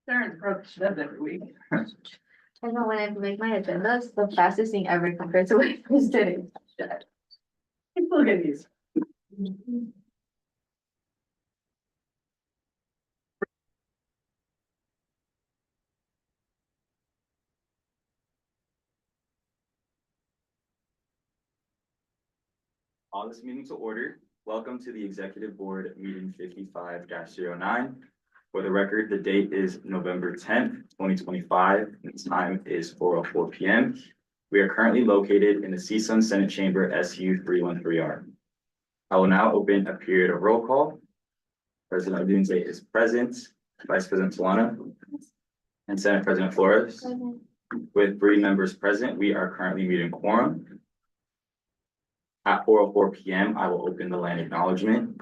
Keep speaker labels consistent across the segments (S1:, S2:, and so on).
S1: Sharon's approach does every week.
S2: I know when I make my agenda, it's the fastest thing ever compared to what I was doing.
S1: Look at these.
S3: All this meeting to order. Welcome to the Executive Board Meeting 55-09. For the record, the date is November 10th, 2025. And the time is 4:04 p.m. We are currently located in the CSUN Senate Chamber SU313r. I will now open a period of roll call. President Odunze is present, Vice President Solano, and Senate President Flores. With 3 members present, we are currently meeting quorum. At 4:04 p.m., I will open the land acknowledgement.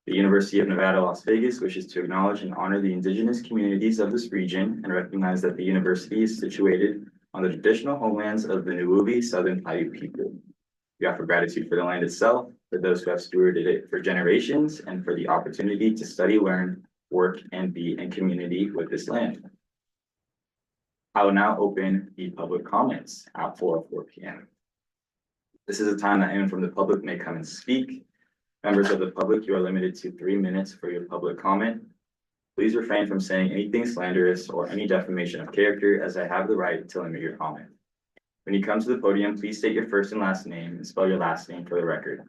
S3: The University of Nevada, Las Vegas wishes to acknowledge and honor the indigenous communities of this region and recognize that the university is situated on the traditional homelands of the Nuubi Southern Paiute people. We offer gratitude for the land itself, for those who have stewarded it for generations, and for the opportunity to study, learn, work, and be in community with this land. I will now open the public comments at 4:04 p.m. This is a time that anyone from the public may come and speak. Members of the public, you are limited to 3 minutes for your public comment. Please refrain from saying anything slanderous or any defamation of character, as I have the right to limit your comment. When you come to the podium, please state your first and last name and spell your last name for the record.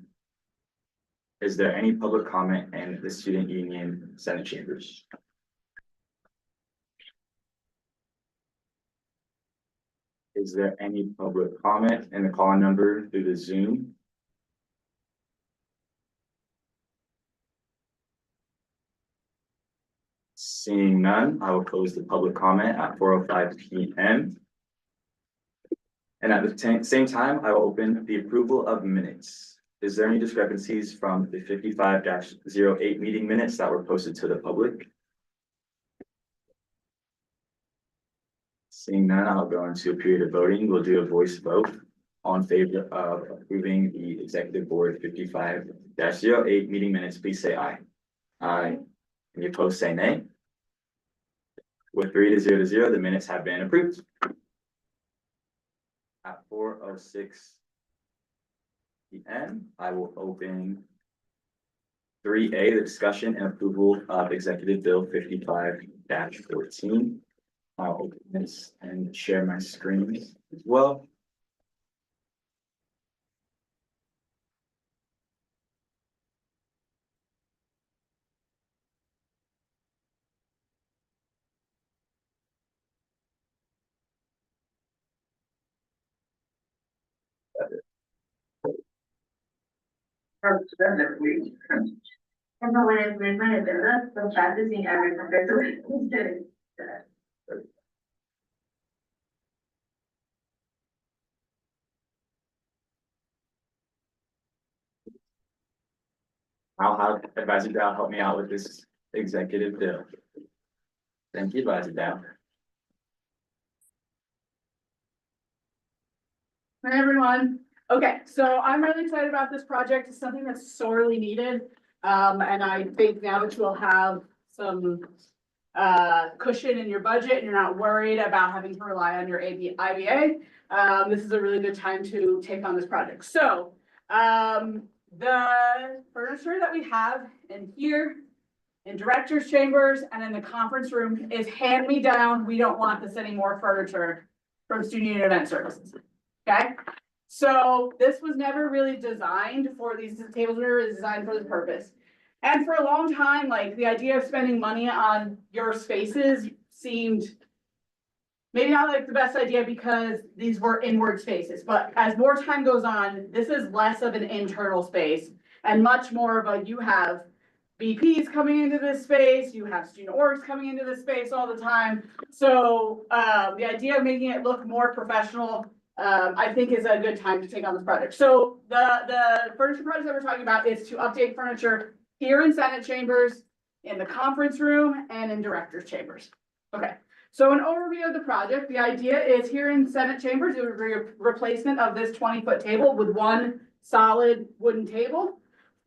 S3: Is there any public comment in the Student Union Senate Chambers? Is there any public comment in the call number through the Zoom? Seeing none, I will close the public comment at 4:05 p.m. And at the same time, I will open the approval of minutes. Is there any discrepancies from the 55-08 meeting minutes that were posted to the public? Seeing none, I'll go into a period of voting. We'll do a voice vote on favor of approving the Executive Board 55-08 meeting minutes. Please say aye. Aye. Any opposed, say nay. With 3-0, the minutes have been approved. At 4:06 p.m., I will open 3A, the discussion and approval of Executive Bill 55-14. I'll open this and share my screen as well.
S1: Every week.
S2: I know when I make my agenda, it's the fastest thing ever compared to what I was doing.
S3: I'll have Advisor Dow help me out with this executive bill. Thank you, Advisor Dow.
S4: Hi, everyone. Okay, so I'm really excited about this project. It's something that's sorely needed. And I think now that you'll have some cushion in your budget and you're not worried about having to rely on your IBA, this is a really good time to take on this project. So the furniture that we have in here, in director's chambers and in the conference room is hand me down. We don't want this anymore furniture from Student Union Event Services. Okay, so this was never really designed for these tables, were designed for this purpose. And for a long time, like the idea of spending money on your spaces seemed maybe not like the best idea because these were inward spaces. But as more time goes on, this is less of an internal space and much more of a, you have BPs coming into this space, you have student orgs coming into this space all the time. So the idea of making it look more professional, I think is a good time to take on this project. So the furniture project that we're talking about is to update furniture here in Senate chambers, in the conference room, and in director's chambers. Okay, so an overview of the project. The idea is here in Senate chambers, it would be a replacement of this 20-foot table with one solid wooden table.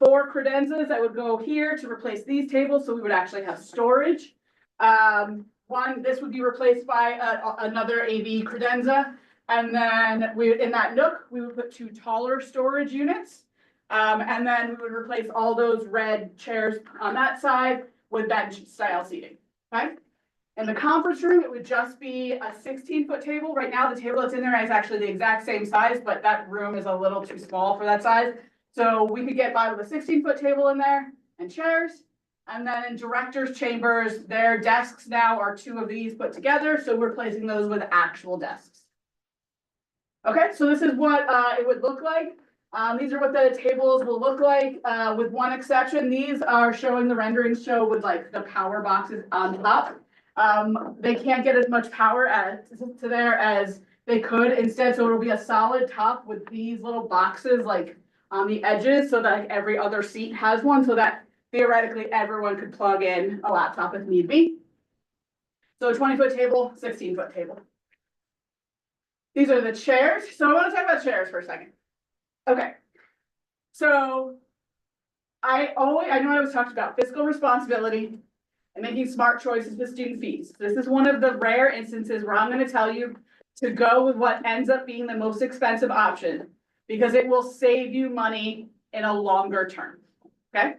S4: 4 credenzas that would go here to replace these tables, so we would actually have storage. this would be replaced by another AV credenza. And then in that nook, we would put 2 taller storage units. And then we would replace all those red chairs on that side with bench style seating, okay? In the conference room, it would just be a 16-foot table. Right now, the table that's in there is actually the exact same size, but that room is a little too small for that size. So we could get by with a 16-foot table in there and chairs. And then in director's chambers, their desks now are 2 of these put together. So we're replacing those with actual desks. Okay, so this is what it would look like. These are what the tables will look like, with one exception. These are showing the renderings show with like the power boxes on top. They can't get as much power to there as they could instead. So it'll be a solid top with these little boxes like on the edges so that like, every other seat has one so that theoretically everyone could plug in a laptop if need be. So a 20-foot table, 16-foot table. These are the chairs. So I want to talk about chairs for a second. Okay. So I know I was talking about fiscal responsibility and making smart choices with student fees. This is one of the rare instances where I'm going to tell you to go with what ends up being the most expensive option because it will save you money in a longer term. Okay.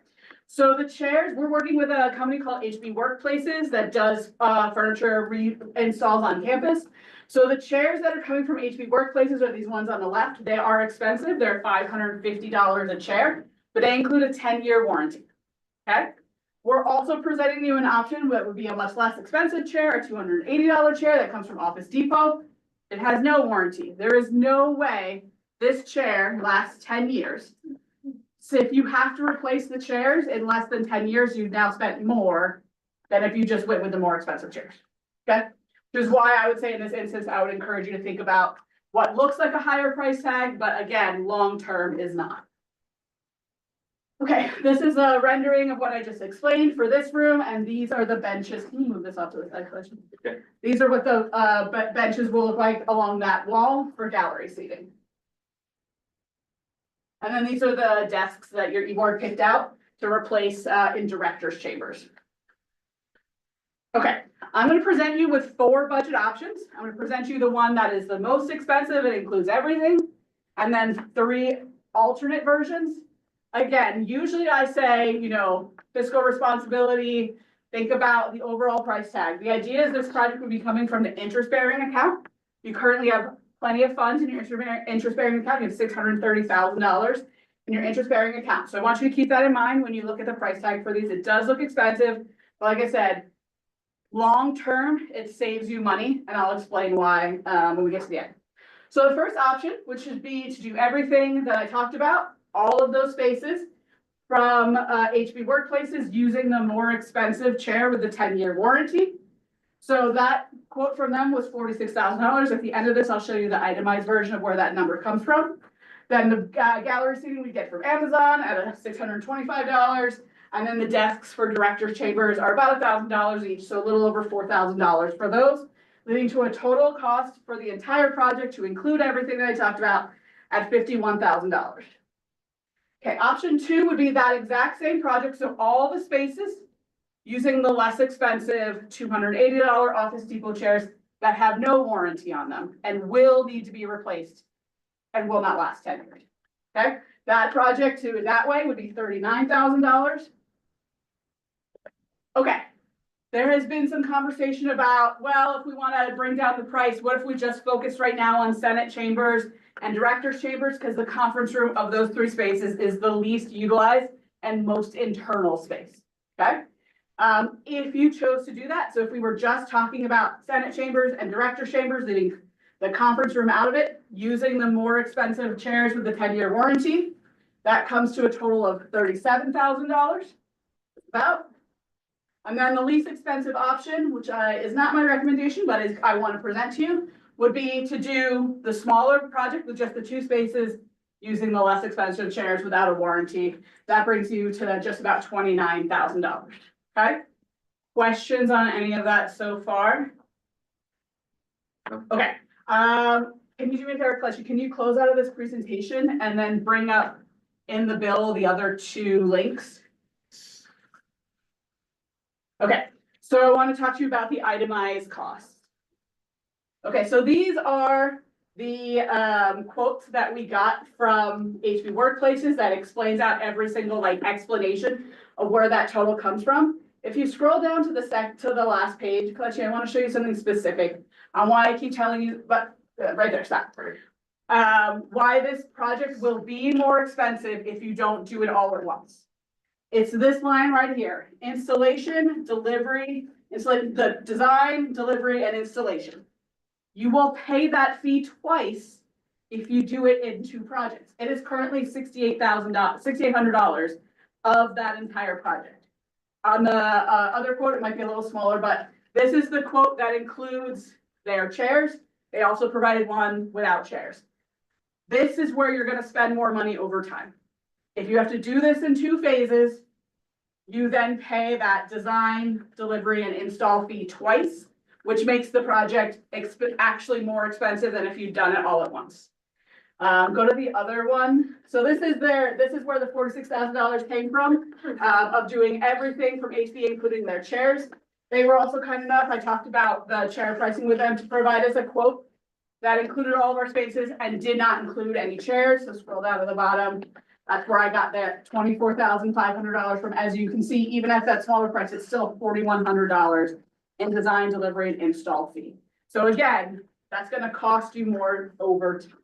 S4: So the chairs, we're working with a company called HB Workplaces that does furniture reinstalls on campus. So the chairs that are coming from HB Workplaces are these ones on the left. They are expensive. They're $550 a chair, but they include a 10-year warranty. Okay. We're also presenting you an option that would be a much less expensive chair, a $280 chair that comes from Office Depot. It has no warranty. There is no way this chair lasts 10 years. So if you have to replace the chairs in less than 10 years, you've now spent more than if you just went with the more expensive chairs. Okay? Which is why I would say in this instance, I would encourage you to think about what looks like a higher price tag, but again, long-term is not. Okay, this is a rendering of what I just explained for this room, and these are the benches. Can you move this off to the side, question?
S3: Okay.
S4: These are what the benches will look like along that wall for gallery seating. And then these are the desks that your board picked out to replace in director's chambers. Okay, I'm going to present you with 4 budget options. I'm going to present you the one that is the most expensive. It includes everything. And then 3 alternate versions. Again, usually I say, you know, fiscal responsibility, think about the overall price tag. The idea is this project would be coming from the interest-bearing account. You currently have plenty of funds in your interest-bearing account. You have $630,000 in your interest-bearing account. So I want you to keep that in mind when you look at the price tag for these. It does look expensive, but like I said, long-term, it saves you money, and I'll explain why when we get to the end. So the first option, which would be to do everything that I talked about, all of those spaces from HB Workplaces using the more expensive chair with the 10-year warranty. So that quote from them was $46,000. At the end of this, I'll show you the itemized version of where that number comes from. Then the gallery seating we get from Amazon at $625. And then the desks for director's chambers are about $1,000 each, so a little over $4,000 for those, leading to a total cost for the entire project to include everything that I talked about at $51,000. Okay, option 2 would be that exact same project, so all the spaces using the less expensive $280 Office Depot chairs that have no warranty on them and will need to be replaced and will not last 10 years. Okay, that project to that way would be $39,000. Okay, there has been some conversation about, well, if we want to bring down the price, what if we just focus right now on Senate chambers and director's chambers, because the conference room of those 3 spaces is the least utilized and most internal space. Okay. If you chose to do that, so if we were just talking about Senate chambers and director's chambers, leaving the conference room out of it, using the more expensive chairs with the 10-year warranty, that comes to a total of $37,000 about. And then the least expensive option, which is not my recommendation, but is I want to present to you, would be to do the smaller project with just the 2 spaces using the less expensive chairs without a warranty. That brings you to just about $29,000. Okay? Questions on any of that so far?
S3: No.
S4: Okay. Can you do me a favor, Clutchy? Can you close out of this presentation and then bring up in the bill the other 2 links? Okay. So I want to talk to you about the itemized costs. Okay, so these are the quotes that we got from HB Workplaces that explains out every single like explanation of where that total comes from. If you scroll down to the last page, Kelechi, I want to show you something specific on why I keep telling you, but right there, stop. Why this project will be more expensive if you don't do it all at once. It's this line right here, installation, delivery, it's like the design, delivery, and installation. You will pay that fee twice if you do it in two projects. It is currently $6,800 of that entire project. On the other quote, it might be a little smaller, but this is the quote that includes their chairs. They also provided one without chairs. This is where you're gonna spend more money over time. If you have to do this in two phases, you then pay that design, delivery, and install fee twice, which makes the project actually more expensive than if you'd done it all at once. Go to the other one. So this is where the $46,000 came from, of doing everything from HB, including their chairs. They were also kind enough, I talked about the chair pricing with them, to provide us a quote that included all of our spaces and did not include any chairs. So scroll down to the bottom. That's where I got that $24,500 from. As you can see, even at that smaller price, it's still $4,100 in design, delivery, and install fee. So again, that's gonna cost you more over time.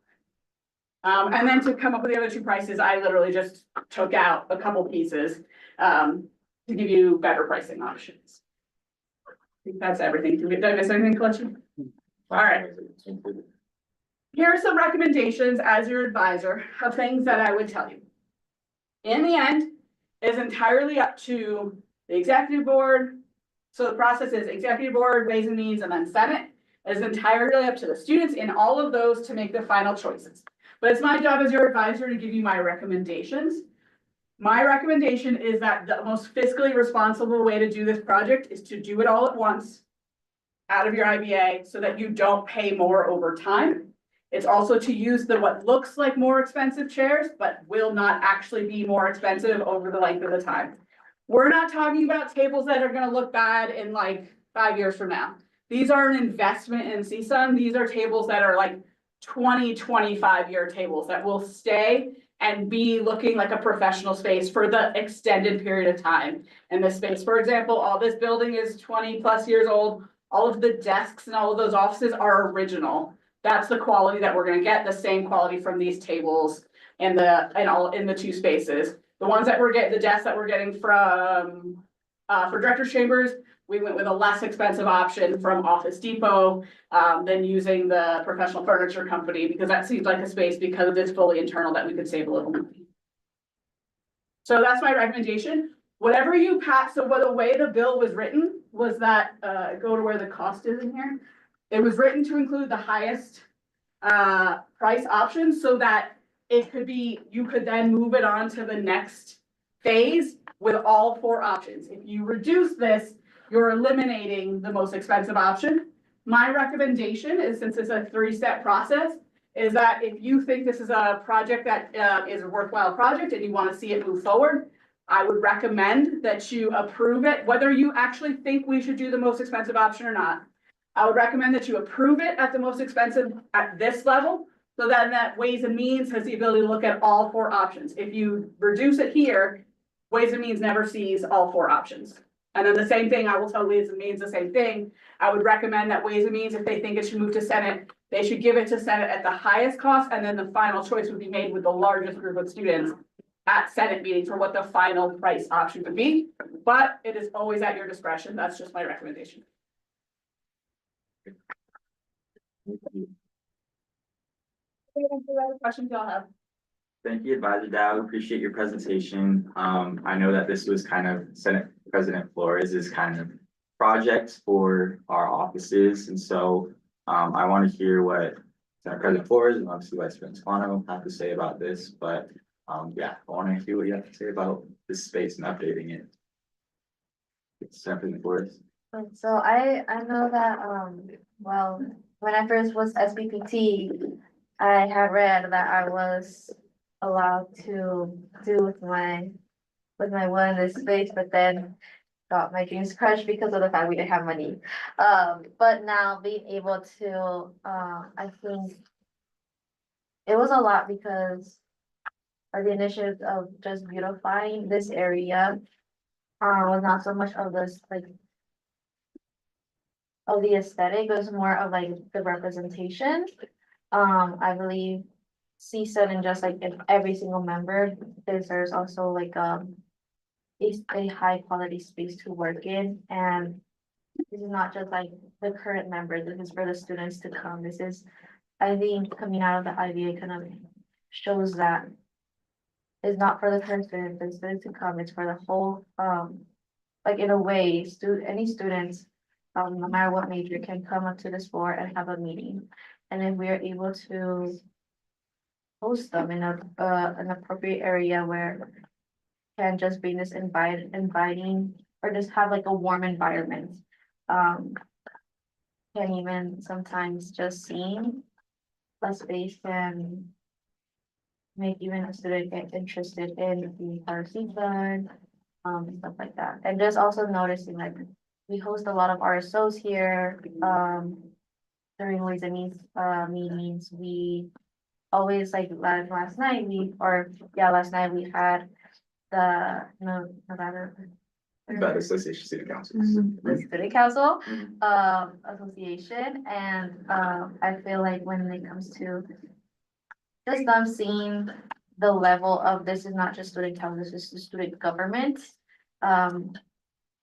S4: And then to come up with the other two prices, I literally just took out a couple pieces to give you better pricing options. I think that's everything. Did I miss anything, Kelechi? All right. Here are some recommendations as your advisor of things that I would tell you. In the end, it's entirely up to the executive board. So the process is executive board, Ways and Means, and then Senate. It's entirely up to the students in all of those to make the final choices. But it's my job as your advisor to give you my recommendations. My recommendation is that the most fiscally responsible way to do this project is to do it all at once out of your IBA so that you don't pay more over time. It's also to use the what looks like more expensive chairs, but will not actually be more expensive over the length of the time. We're not talking about tables that are gonna look bad in like 5 years from now. These are an investment in CSUN. These are tables that are like 20-25 year tables that will stay and be looking like a professional space for the extended period of time. In this space, for example, all this building is 20+ years old. All of the desks and all of those offices are original. That's the quality that we're gonna get, the same quality from these tables and in the two spaces. The ones that we're getting, the desks that we're getting from for director's chambers, we went with a less expensive option from Office Depot than using the professional furniture company, because that seems like a space, because it's fully internal, that we could save a little money. So that's my recommendation. Whatever you pass, so the way the bill was written was that, go to where the cost is in here. It was written to include the highest price option so that it could be, you could then move it on to the next phase with all 4 options. If you reduce this, you're eliminating the most expensive option. My recommendation is, since it's a 3-step process, is that if you think this is a project that is a worthwhile project and you want to see it move forward, I would recommend that you approve it, whether you actually think we should do the most expensive option or not. I would recommend that you approve it at the most expensive at this level, so then that Ways and Means has the ability to look at all 4 options. If you reduce it here, Ways and Means never sees all 4 options. And then the same thing, I will tell Ways and Means the same thing. I would recommend that Ways and Means, if they think it should move to Senate, they should give it to Senate at the highest cost, and then the final choice would be made with the largest group of students at Senate meetings for what the final price option would be. But it is always at your discretion. That's just my recommendation. Questions y'all have?
S3: Thank you, Advisor Dow. Appreciate your presentation. I know that this was kind of Senate President Flores' kind of project for our offices. And so I want to hear what Senate President Flores and obviously Vice President Spano have to say about this. But yeah, I want to hear what you have to say about this space and updating it. Senate President Flores.
S2: So I know that, well, when I first was SBPT, I had read that I was allowed to do with my will in this space, but then got my dreams crushed because of the fact we didn't have money. But now being able to, I think it was a lot because of the initiative of just beautifying this area. Was not so much of this like of the aesthetic, it was more of like the representation. I believe CSUN and just like in every single member, there's also like a high quality space to work in, and this is not just like the current member, this is for the students to come. This is, I think, coming out of the IVA kind of shows that it's not for the current students, the students to come, it's for the whole, like in a way, any students, no matter what major, can come up to this floor and have a meeting. And if we are able to host them in an appropriate area where can just be this inviting, or just have like a warm environment. Can even sometimes just seeing a space can make even a student get interested in the CSUN, stuff like that. And just also noticing like we host a lot of RSOs here, during ways and means meetings. We always like last night last night we had the Nevada
S3: Nevada Association of Student Councils.
S2: the student council
S3: Mhm.
S2: association, and I feel like when it comes to just them seeing the level of this is not just student council, this is the student government.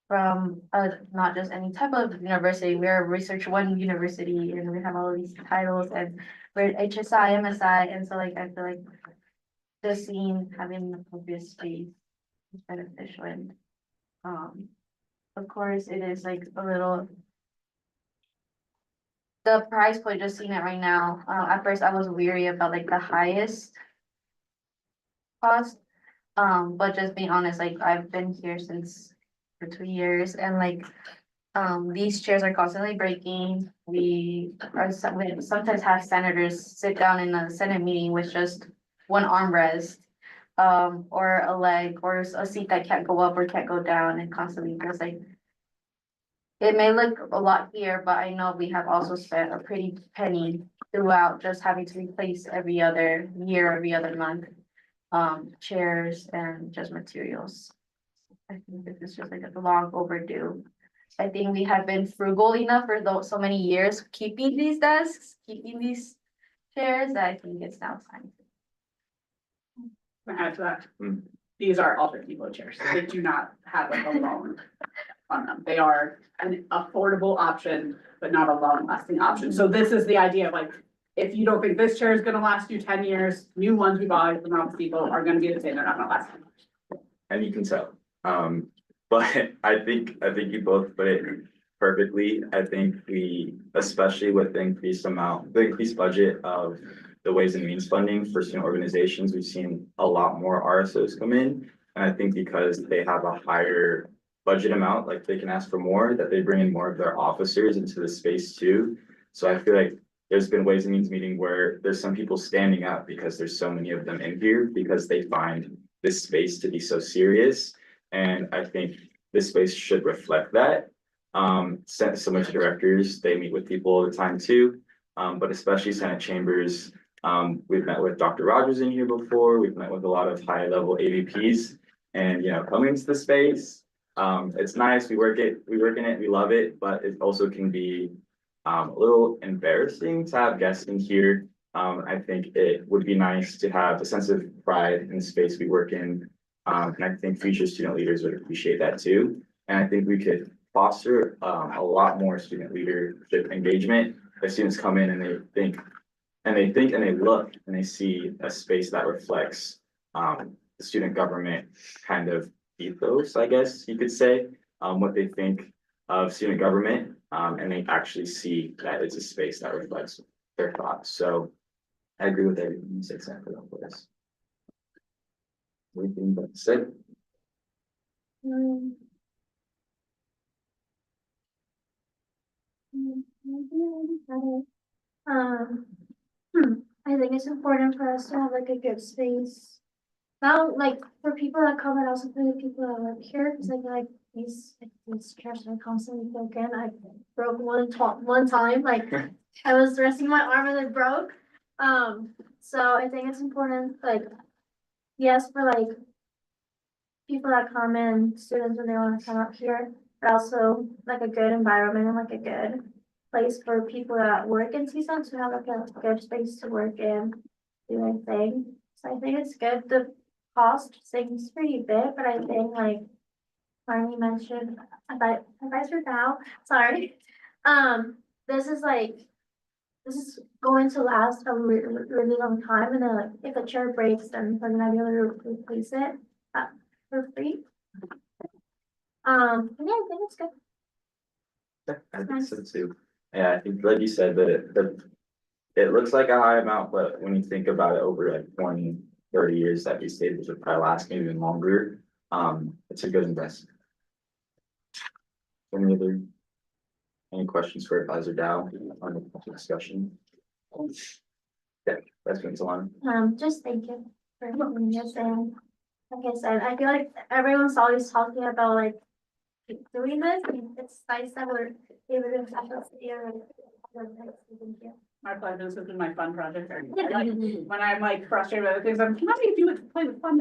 S2: From not just any type of university, we're a research one university and we have all of these titles and we're HSI, MSI, and so like I feel like just seeing having the appropriate space is beneficial, and of course it is like a little the price point, just seeing it right now, at first I was weary about like the highest cost. But just being honest, like I've been here since for 2 years and like, these chairs are constantly breaking. We sometimes have senators sit down in a Senate meeting with just one armrest. Or a leg or a seat that can't go up or can't go down and constantly feels like. It may look a lot here, but I know we have also spent a pretty penny throughout just having to replace every other year, every other month. Chairs and just materials. I think this is just like a long overdue. I think we have been frugal enough for those so many years, keeping these desks, keeping these chairs, that I think it's now time.
S4: To add to that,
S3: Mm.
S4: these are all 50 chairs. They do not have like a loan on them. They are an affordable option, but not a long lasting option. So this is the idea of like, if you don't think this chair is gonna last you 10 years, new ones we buy from Office Depot are gonna be the same. They're not gonna last 10 years.
S3: And you can tell. But I think you both put it perfectly. I think we, especially with the increased budget of the Ways and Means funding for student organizations, we've seen a lot more RSOs come in. And I think because they have a higher budget amount, like they can ask for more, that they bring in more of their officers into the space too. So I feel like there's been Ways and Means meeting where there's some people standing up because there's so many of them in here because they find this space to be so serious. And I think this space should reflect that. Similar to directors, they meet with people all the time too. But especially Senate Chambers, we've met with Dr. Rogers in here before. We've met with a lot of high level AVPs, and coming to the space, it's nice. We work in it, we love it, but it also can be a little embarrassing to have guests in here. I think it would be nice to have a sense of pride in the space we work in. And I think future student leaders would appreciate that too. And I think we could foster a lot more student leadership engagement. If students come in and they think and they look and they see a space that reflects the student government kind of ethos, I guess you could say, what they think of student government, and they actually see that it's a space that reflects their thoughts. So I agree with everything you said, Senator Lopez. Anything but to say?
S5: I think it's important for us to have like a good space. Not like for people that come and also for the people that work here, because I feel like these trash are constantly broken. I broke one time, like I was resting my arm and it broke. So I think it's important, like, yes, for like people that come in, students when they want to come up here, but also like a good environment and like a good place for people that work in CSUN to have like a good space to work in, do their thing. So I think it's good. The cost seems pretty big, but I think like Marnie mentioned, advisor now, sorry. This is like, this is going to last a really long time, and then like, if a chair breaks, then we're gonna be able to replace it for free. And yeah, I think it's good.
S3: Yeah, I think so too. Yeah, I think like you said, it looks like a high amount, but when you think about it over like 20, 30 years that these stables would probably last maybe even longer, it's a good investment. Any questions for Advisor Dow on the discussion? Yeah, that's been so on.
S5: Just thank you for having us, and like I said, I feel like everyone's always talking about like keep doing this, and it's nice that we're able to have us here. Thank you.
S4: My pleasure, this has been my fun project. When I'm like frustrated with other things, I'm, how do you do it to play with fun?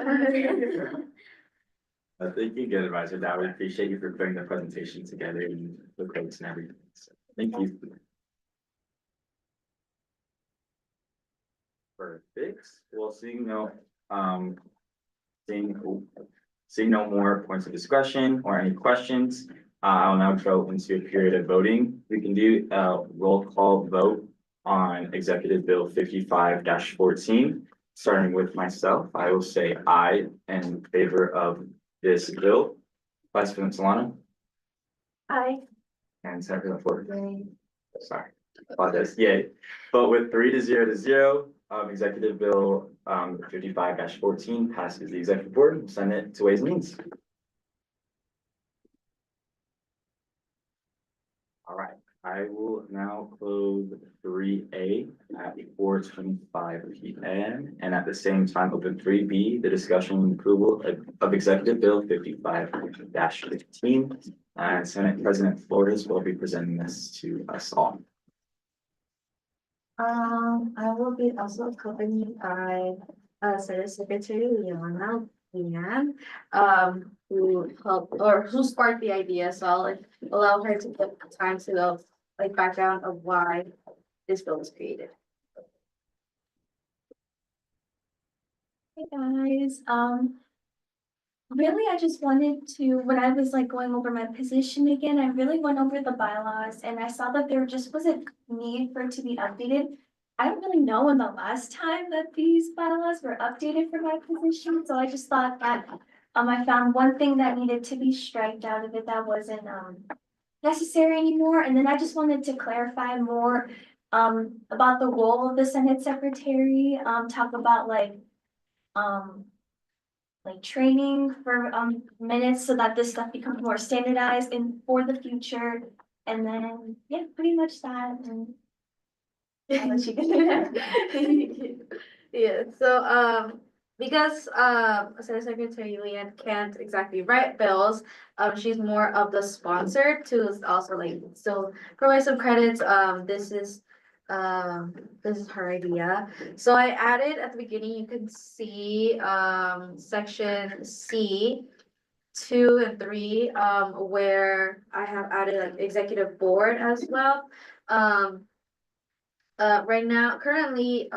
S3: I think you get Advisor Dow. We appreciate you for putting the presentation together and the quotes and everything. So, thank you. Perfect. Well, seeing no more points of discussion or any questions, I'll now go into a period of voting. We can do a roll call vote on Executive Bill 55-14. Starting with myself, I will say aye in favor of this bill. Vice President Solano
S5: Hi.
S3: and Senator Ford. Sorry, apologize. Yay. Vote with 3-0 Executive Bill 55-14 passes the Executive Board and send it to Ways and Means. All right, I will now close 3A at 4:25 p.m. and at the same time open 3B, the discussion and approval of Executive Bill 55-15. And Senate President Flores will be presenting this to us all.
S2: I will be also accompanied by Senate Secretary Leanne, who helped or who sparked the idea, so I'll like allow her to get time to the like background of why this bill was created.
S5: Hey guys, really, I just wanted to, when I was like going over my position again, I really went over the bylaws and I saw that there just was a need for it to be updated. I don't really know when the last time that these bylaws were updated for my position, so I just thought that I found one thing that needed to be striked out of it that wasn't necessary anymore, and then I just wanted to clarify more about the role of the Senate Secretary, talk about like training for minutes so that this stuff becomes more standardized and for the future. And then, yeah, pretty much that. And I'll let you get it.
S2: Yeah, so because Senate Secretary Leanne can't exactly write bills, she's more of the sponsor to also like still provide some credits. This is her idea. So I added at the beginning, you can see section C 2 and 3, where I have added like executive board as well. Right now, currently,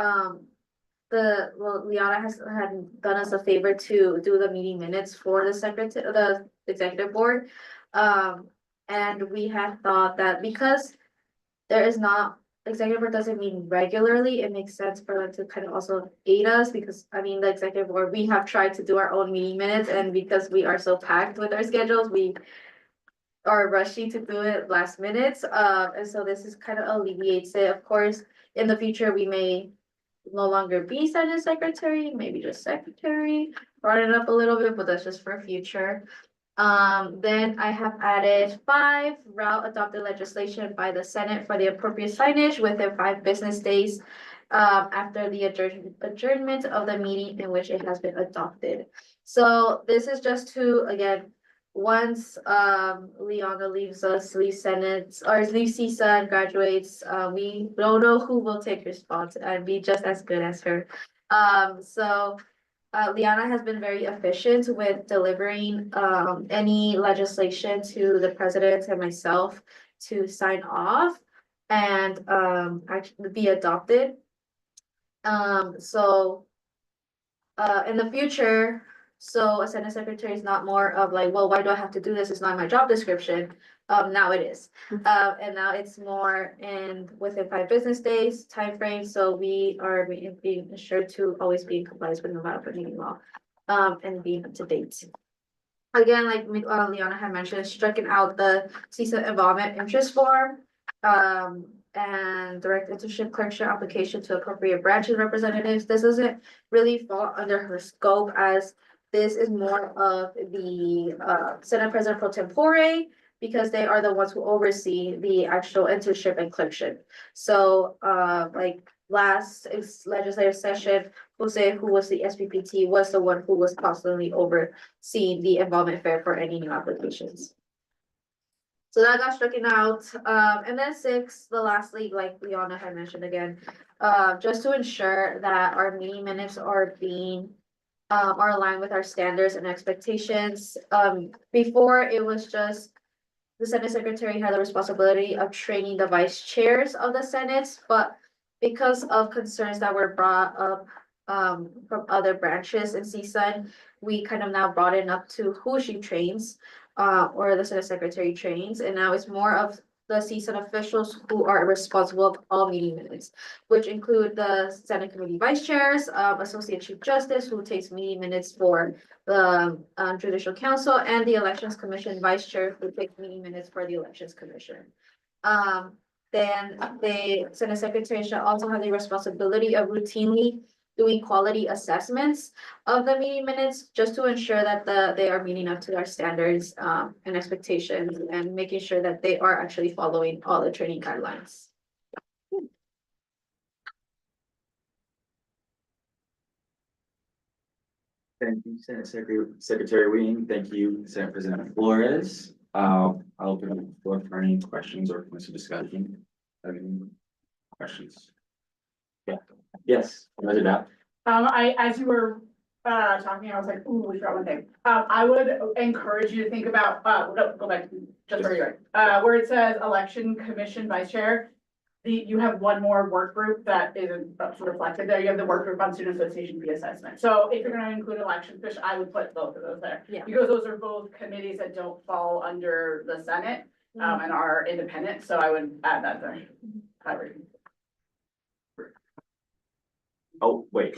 S2: Liana had done us a favor to do the meeting minutes for the executive board. And we had thought that because there is not, executive board doesn't meet regularly, it makes sense for them to kind of also aid us, because I mean, the executive board, we have tried to do our own meeting minutes, and because we are so packed with our schedules, we are rushing to do it last minutes. And so this is kind of alleviates it. Of course, in the future, we may no longer be Senate Secretary, maybe just Secretary, brought it up a little bit, but that's just for future. Then I have added 5 route adopted legislation by the Senate for the appropriate signage within 5 business days after the adjournment of the meeting in which it has been adopted. So this is just to, again, once Liana leaves us, leaves Senate or leaves CSUN, graduates, we don't know who will take her spot and be just as good as her. So Liana has been very efficient with delivering any legislation to the president and myself to sign off and actually be adopted. So in the future, so a Senate secretary is not more of like, well, why do I have to do this? It's not my job description. Now it is. And now it's more in within 5 business days timeframe. So we are being assured to always be in compliance with Nevada open meeting law, and being up to date. Again, like Liana had mentioned, striking out the CSUN involvement interest form. And direct internship clerkship application to appropriate branches representatives. This doesn't really fall under her scope as this is more of the Senate President pro tempore because they are the ones who oversee the actual internship and clerkship. So like last legislative session, Jose, who was the SPPT, was the one who was constantly overseeing the involvement fair for any new applications. So that got stricken out, and then 6, the last league, like Liana had mentioned again, just to ensure that our meeting minutes are being, are aligned with our standards and expectations. Before it was just the Senate Secretary had the responsibility of training the vice chairs of the Senate, but because of concerns that were brought up from other branches in CSUN, we kind of now brought it up to who she trains or the Senate Secretary trains, and now it's more of the CSUN officials who are responsible of all meeting minutes, which include the Senate Committee Vice Chairs, Associate Chief Justice, who takes meeting minutes for the Judicial Council, and the Elections Commission Vice Chair, who takes meeting minutes for the Elections Commission. Then the Senate Secretary should also have the responsibility of routinely doing quality assessments of the meeting minutes, just to ensure that they are meeting up to our standards and expectations, and making sure that they are actually following all the training guidelines.
S3: Thank you, Senate Secretary Wing. Thank you, Senate President Flores. I'll open up the floor for any questions or points of discussion. Any questions? Yeah, yes, President.
S4: As you were talking, I was like, ooh, we forgot one thing. I would encourage you to think about, go back just where you are. Where it says Election Commission Vice Chair. You have one more work group that isn't reflected there. You have the work group on student association fee assessment. So if you're gonna include election fish, I would put both of those there.
S2: Yeah.
S4: Because those are both committees that don't fall under the Senate, and are independent, so I would add that there.
S3: Oh, wait.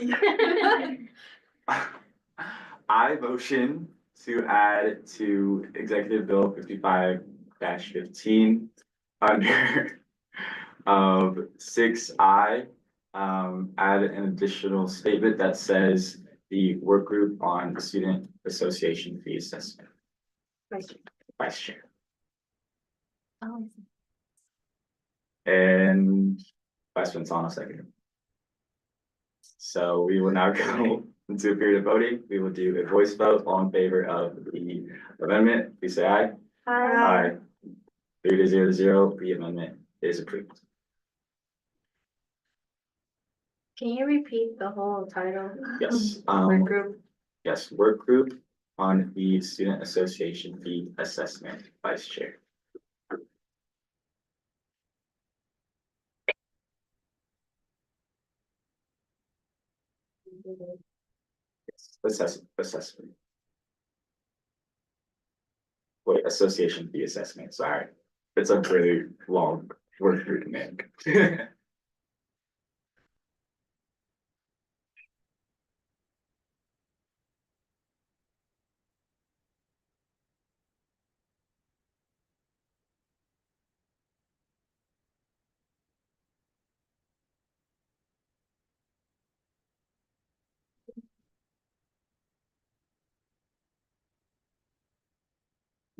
S3: I motion to add to Executive Bill 55-15 under of 6I, add an additional statement that says the work group on the student association fee assessment. Vice Chair. And Vice Vincent second. So we will now go into a period of voting. We will do a voice vote. All in favor of the amendment, please say aye. Aye. 3-0-0, the amendment is approved.
S2: Can you repeat the whole title?
S3: Yes,
S2: Work group.
S3: yes, work group on the student association fee assessment, Vice Chair. Yes, assessment. Wait, association fee assessment, sorry. It's a really long word for command.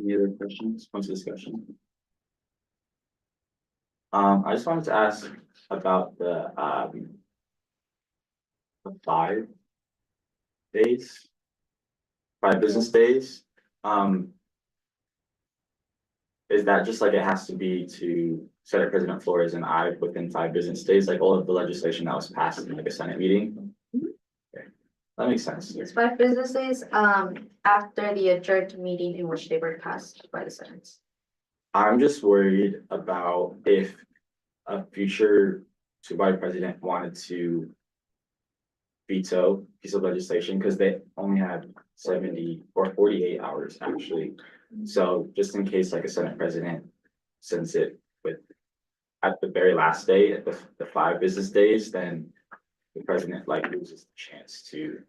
S3: Any other questions, points of discussion? I just wanted to ask about the 5 days, 5 business days. is that just like it has to be to Senate President Flores and I within 5 business days, like all of the legislation that was passed in like a Senate meeting? Okay, that makes sense.
S2: It's 5 business days, after the adjourned meeting in which they were passed by the Senate.
S3: I'm just worried about if a future supervisor president wanted to veto piece of legislation, because they only had 70 or 48 hours actually. So just in case like a Senate president sends it with at the very last day, at the 5 business days, then the president like loses the chance to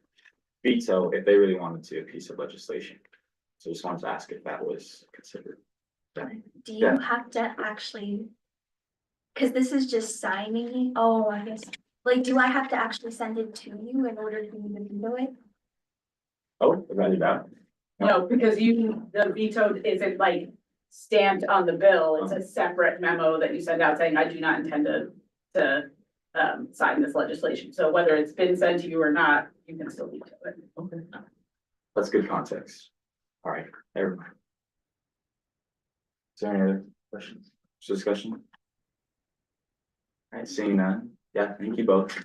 S3: veto if they really wanted to a piece of legislation. So just wanted to ask if that was considered.
S6: Do
S3: Yeah.
S6: you have to actually? Cause this is just signing, oh, I guess, like, do I have to actually send it to you in order for you to veto it?
S3: Oh, about that.
S4: No, because the veto isn't like stamped on the bill, it's a separate memo that you send out saying, I do not intend to sign this legislation, so whether it's been sent to you or not, you can still veto it.
S3: Okay. That's good context. All right, everybody. Is there any other questions, discussion? All right, seeing none, yeah, thank you both.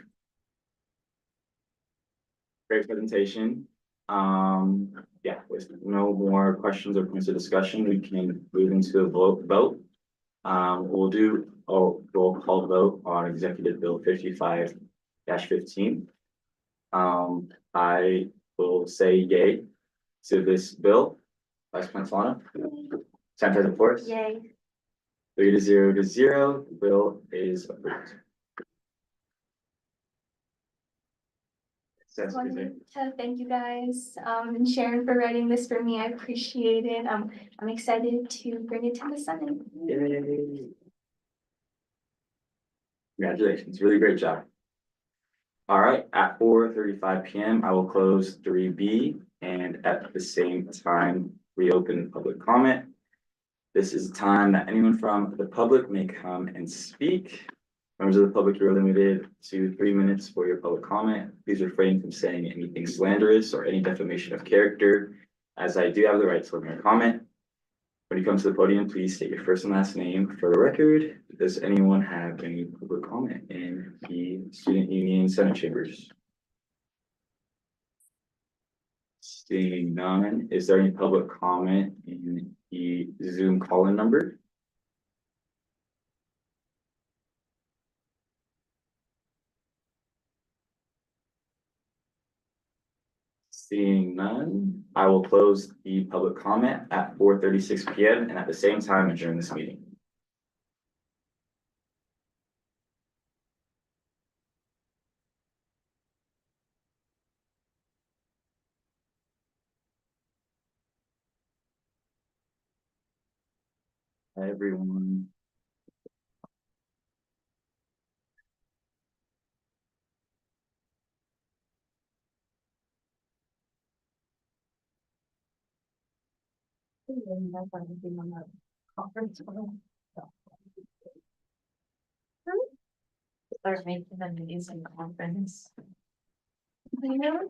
S3: Great presentation. Yeah, with no more questions or points of discussion, we can move into a vote. We'll do a roll call vote on Executive Bill 55-15. I will say yay to this bill. Vice President Solano, Senate President Forrest.
S5: Yay.
S3: 3-0 to 0, the bill is approved.
S6: Wanted to thank you guys, and Sharon for writing this for me, I appreciate it, I'm excited to bring it to the Senate.
S3: Yay. Congratulations, really great job. All right, at 4:35 p.m., I will close 3B and at the same time reopen public comment. This is a time that anyone from the public may come and speak. Members of the public, you are limited to 3 minutes for your public comment. Please refrain from saying anything slanderous or any defamation of character, as I do have the right to limit your comment. When you come to the podium, please state your first and last name for the record. Does anyone have any public comment in the Student Union Senate Chambers? Seeing none, is there any public comment in the Zoom call-in number? Seeing none, I will close the public comment at 4:36 p.m. and at the same time adjourn this meeting. Everyone.
S2: Start making them use in conference.
S6: You know?